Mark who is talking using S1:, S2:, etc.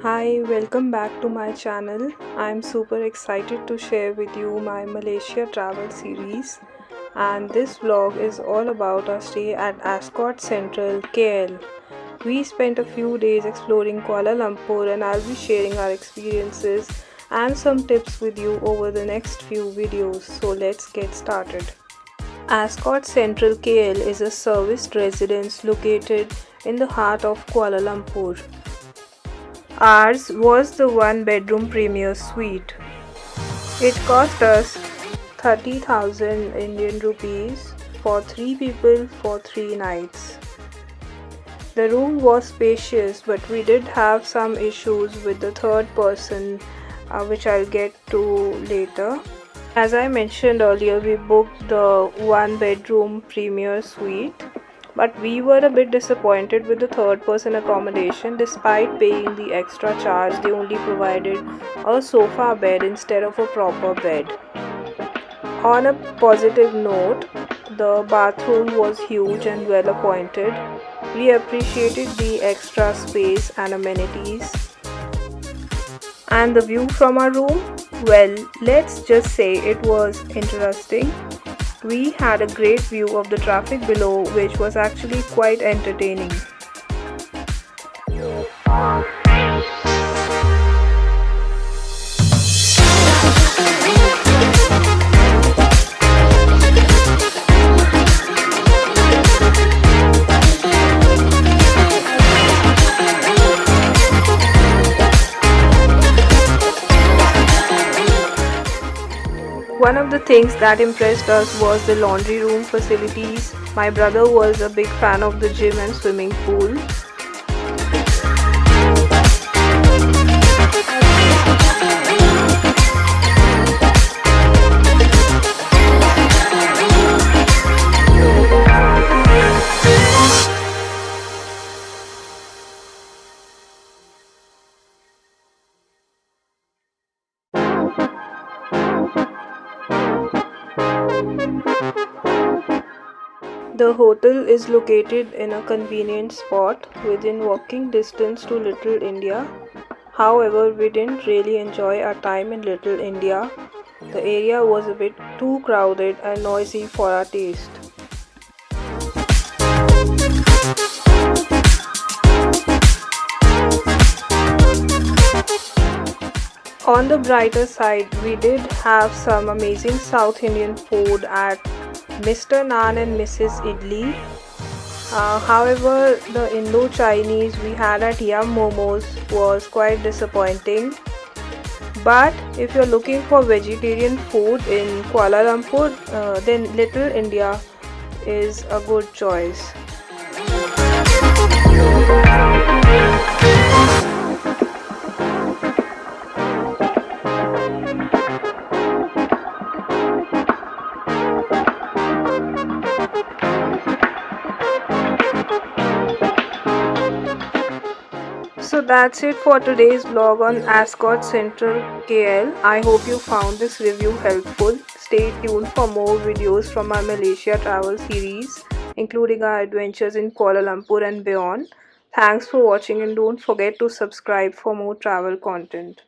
S1: Hi, welcome back to my channel. I'm super excited to share with you my Malaysia travel series, and this vlog is all about our stay at Ascott Sentral, KL. We spent a few days exploring Kuala Lumpur, and I'll be sharing our experiences and some tips with you over the next few videos. So let's get started. Ascott Sentral KL is a serviced residence located in the heart of Kuala Lumpur. Ours was the one-bedroom premier suite. It cost us 30,000 Indian rupees for 3 people for 3 nights. The room was spacious, but we did have some issues with the third person, which I'll get to later. As I mentioned earlier, we booked the one-bedroom premier suite. But we were a bit disappointed with the third person accommodation. Despite paying the extra charge, they only provided a sofa bed instead of a proper bed. On a positive note, the bathroom was huge and well appointed. We appreciated the extra space and amenities. And the view from our room? Well, let's just say it was interesting. We had a great view of the traffic below, which was actually quite entertaining. One of the things that impressed us was the laundry room facilities. My brother was a big fan of the gym and swimming pool. The hotel is located in a convenient spot within walking distance to Little India. However, we didn't really enjoy our time in Little India. The area was a bit too crowded and noisy for our taste. On the brighter side, we did have some amazing South Indian food at Mr. Naan and Mrs. Idli. However, the Indo-Chinese we had at Yum Momos was quite disappointing. But if you're looking for vegetarian food in Kuala Lumpur, then Little India is a good choice. So that's it for today's vlog on Ascott Sentral KL. I hope you found this review helpful. Stay tuned for more videos from our Malaysia travel series, including our adventures in Kuala Lumpur and beyond. Thanks for watching, and don't forget to subscribe for more travel content.